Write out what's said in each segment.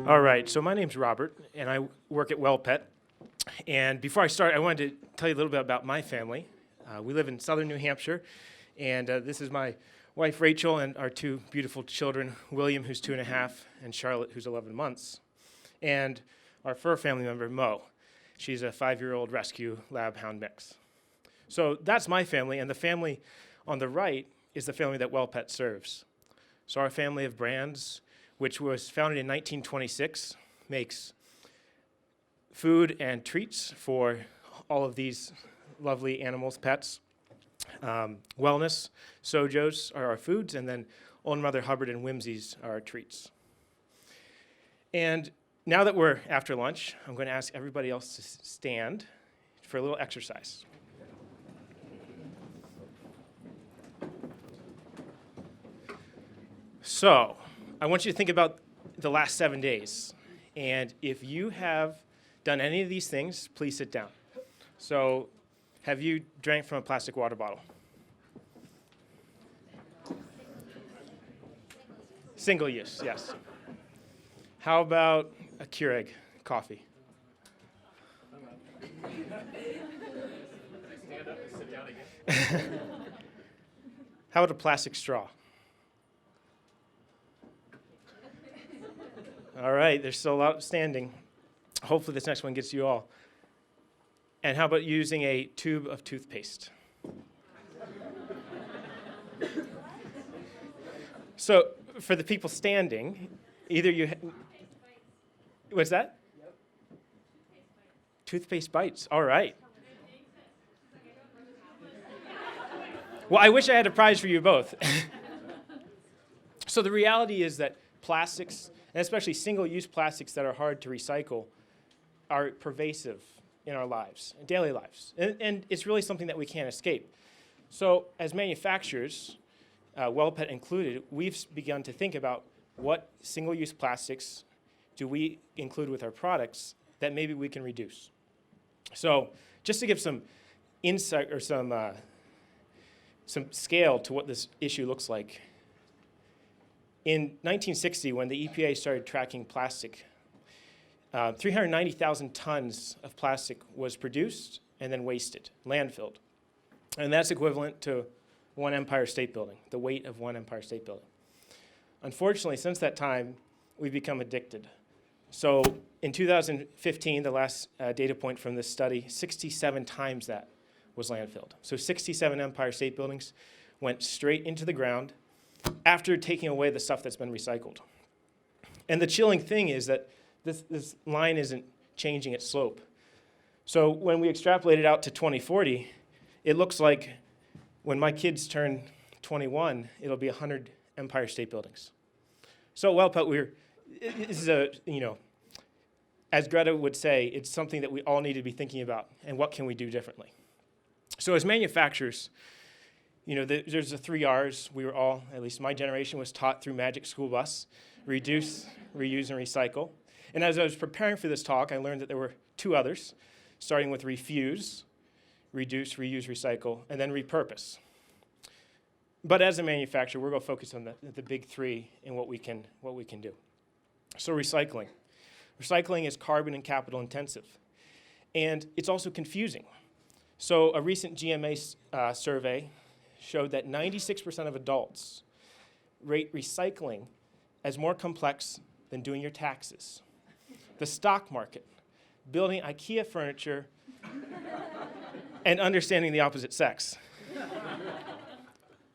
All right, so my name's Robert, and I work at WellPet. And before I start, I wanted to tell you a little bit about my family. We live in southern New Hampshire, and this is my wife, Rachel, and our two beautiful children, William, who's 2.5, and Charlotte, who's 11 months. And our fur family member, Mo. She's a 5-year-old rescue lab hound mix. So that's my family, and the family on the right is the family that WellPet serves. So our family of brands, which was founded in 1926, makes food and treats for all of these lovely animals, pets. Wellness, Sojos are our foods, and then Old Mother Hubbard and Whimsies are our treats. And now that we're after lunch, I'm going to ask everybody else to stand for a little exercise. So, I want you to think about the last 7 days. And if you have done any of these things, please sit down. So, have you drank from a plastic water bottle? Single use, yes. How about a Keurig coffee? Stand up and sit down again. How about a plastic straw? All right, there's still a lot standing. Hopefully this next one gets you all. And how about using a tube of toothpaste? So for the people standing, either you... What's that? Yep. Toothpaste bites. All right. Well, I wish I had a prize for you both. So the reality is that plastics, and especially single-use plastics that are hard to recycle, are pervasive in our lives, daily lives. And it's really something that we can't escape. So as manufacturers, WellPet included, we've begun to think about what single-use plastics do we include with our products that maybe we can reduce. So just to give some insight or some scale to what this issue looks like, in 1960, when the EPA started tracking plastic, 390,000 tons of plastic was produced and then wasted, landfilled. And that's equivalent to one Empire State Building, the weight of one Empire State Building. Unfortunately, since that time, we've become addicted. So in 2015, the last data point from this study, 67 times that was landfilled. So 67 Empire State Buildings went straight into the ground after taking away the stuff that's been recycled. And the chilling thing is that this line isn't changing its slope. So when we extrapolate it out to 2040, it looks like when my kids turn 21, it'll be 100 Empire State Buildings. So WellPet, this is a, as Greta would say, it's something that we all need to be thinking about, and what can we do differently? So as manufacturers, there's the 3 R's. We were all, at least my generation, was taught through Magic School Bus: reduce, reuse, and recycle. And as I was preparing for this talk, I learned that there were 2 others, starting with refuse, reduce, reuse, recycle, and then repurpose. But as a manufacturer, we're going to focus on the big 3 and what we can do. So recycling. Recycling is carbon and capital intensive. And it's also confusing. So a recent GMA survey showed that 96% of adults rate recycling as more complex than doing your taxes, the stock market, building IKEA furniture, and understanding the opposite sex.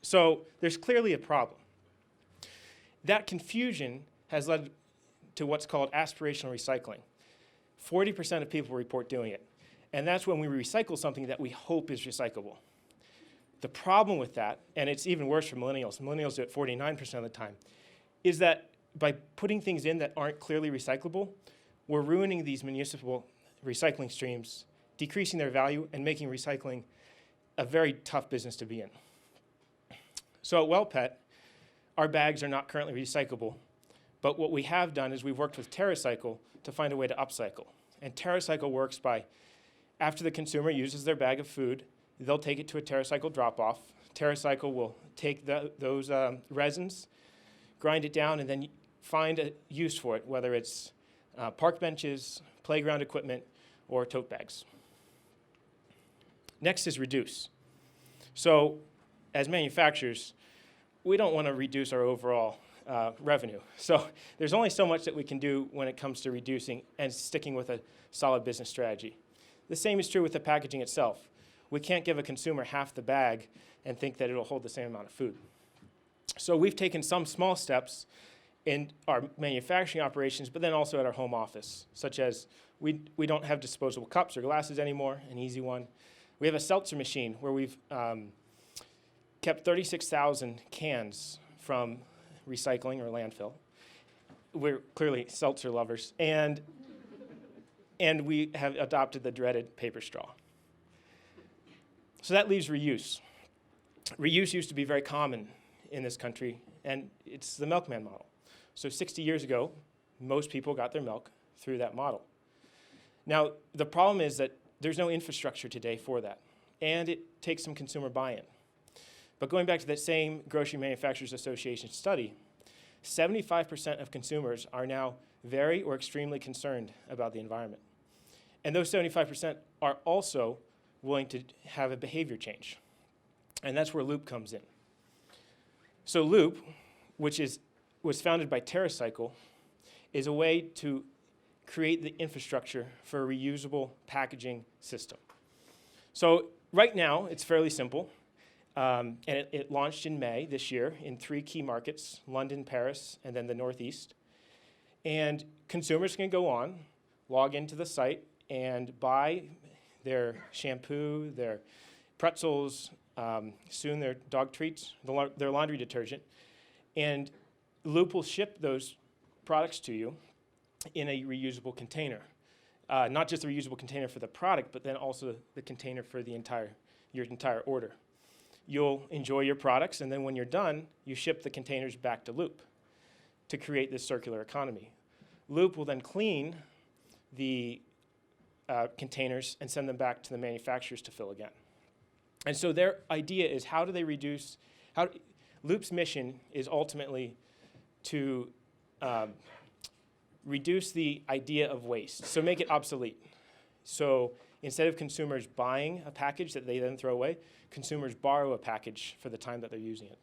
So there's clearly a problem. That confusion has led to what's called aspirational recycling. 40% of people report doing it. And that's when we recycle something that we hope is recyclable. The problem with that, and it's even worse for millennials do it 49% of the time, is that by putting things in that aren't clearly recyclable, we're ruining these municipal recycling streams, decreasing their value, and making recycling a very tough business to be in. So at WellPet, our bags are not currently recyclable, but what we have done is we've worked with TerraCycle to find a way to upcycle. And TerraCycle works by, after the consumer uses their bag of food, they'll take it to a TerraCycle drop-off. TerraCycle will take those resins, grind it down, and then find a use for it, whether it's park benches, playground equipment, or tote bags. Next is reduce. So as manufacturers, we don't want to reduce our overall revenue. So there's only so much that we can do when it comes to reducing and sticking with a solid business strategy. The same is true with the packaging itself. We can't give a consumer half the bag and think that it'll hold the same amount of food. So we've taken some small steps in our manufacturing operations, but then also at our home office, such as we don't have disposable cups or glasses anymore, an easy one. We have a seltzer machine where we've kept 36,000 cans from recycling or landfill. We're clearly seltzer lovers. And we have adopted the dreaded paper straw. So that leaves reuse. Reuse used to be very common in this country, and it's the milkman model. So 60 years ago, most people got their milk through that model. Now, the problem is that there's no infrastructure today for that, and it takes some consumer buy-in. But going back to that same Grocery Manufacturers Association study, 75% of consumers are now very or extremely concerned about the environment. And those 75% are also willing to have a behavior change. And that's where Loop comes in. So Loop, which was founded by TerraCycle, is a way to create the infrastructure for a reusable packaging system. So right now, it's fairly simple. And it launched in May this year in 3 key markets, London, Paris, and then the Northeast. And consumers can go on, log into the site, and buy their shampoo, their pretzels, soon their dog treats, their laundry detergent. And Loop will ship those products to you in a reusable container. Not just a reusable container for the product, but then also the container for your entire order. You'll enjoy your products, and then when you're done, you ship the containers back to Loop to create this circular economy. Loop will then clean the containers and send them back to the manufacturers to fill again. And so their idea is, how do they reduce, Loop's mission is ultimately to reduce the idea of waste, so make it obsolete. So instead of consumers buying a package that they then throw away, consumers borrow a package for the time that they're using it.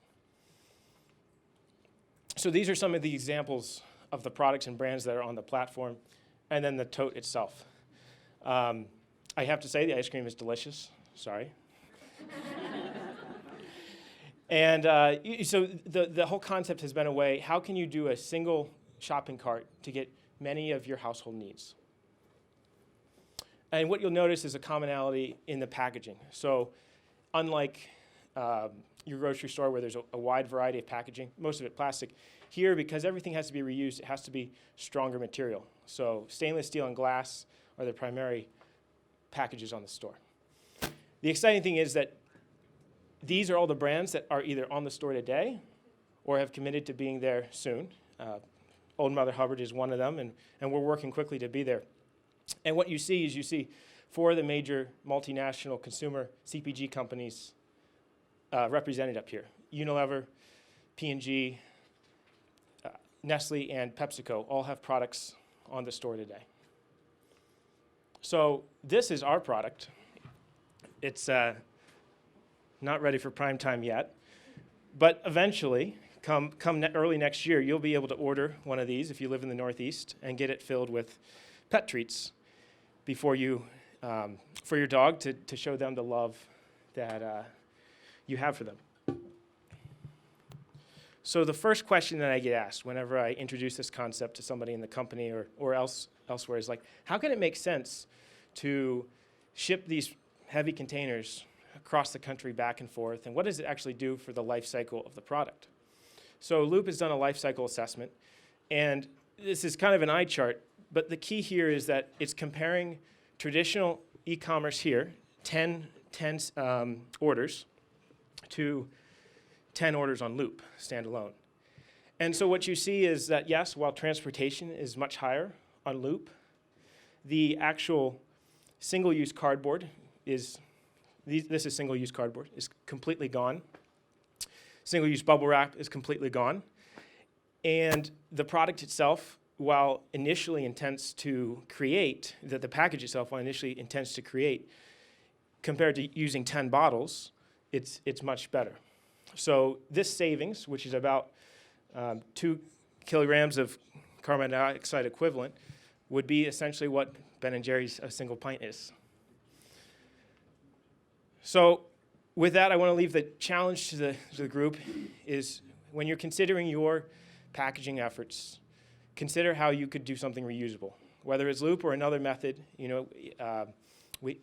So these are some of the examples of the products and brands that are on the platform, and then the tote itself. I have to say, the ice cream is delicious. Sorry. And so the whole concept has been a way, how can you do a single shopping cart to get many of your household needs? And what you'll notice is a commonality in the packaging. So unlike your grocery store where there's a wide variety of packaging, most of it plastic, here, because everything has to be reused, it has to be stronger material. So stainless steel and glass are the primary packages on the store. The exciting thing is that these are all the brands that are either on the store today or have committed to being there soon. Old Mother Hubbard is one of them, and we're working quickly to be there. And what you see is 4 of the major multinational consumer CPG companies represented up here. Unilever, P&G, Nestle, and PepsiCo all have products on the store today. So this is our product. It's not ready for prime time yet, but eventually, come early next year, you'll be able to order one of these if you live in the Northeast and get it filled with pet treats before you, for your dog to show them the love that you have for them. So the first question that I get asked whenever I introduce this concept to somebody in the company or elsewhere is like, how can it make sense to ship these heavy containers across the country back and forth, and what does it actually do for the life cycle of the product? So Loop has done a life cycle assessment, and this is kind of an eye chart, but the key here is that it's comparing traditional e-commerce here, 10 orders, to 10 orders on Loop, standalone. And so what you see is that, yes, while transportation is much higher on Loop, the actual single-use cardboard is, this is single-use cardboard, is completely gone. Single-use bubble wrap is completely gone. And the product itself while initially intends to create, that the package itself, while initially intends to create, compared to using 10 bottles, it's much better. So this savings, which is about 2 kilograms of carbon dioxide equivalent, would be essentially what Ben & Jerry's a single pint is. So with that, I want to leave the challenge to the group is when you're considering your packaging efforts, consider how you could do something reusable. Whether it's loop or another method, you know,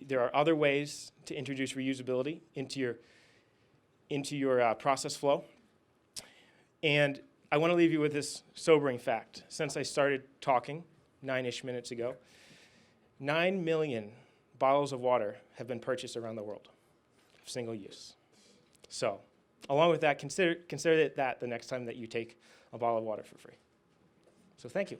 there are other ways to introduce reusability into your process flow. And I want to leave you with this sobering fact. Since I started talking 9-ish minutes ago, 9 million bottles of water have been purchased around the world, single use. So, along with that, consider that the next time that you take a bottle of water for free. So thank you.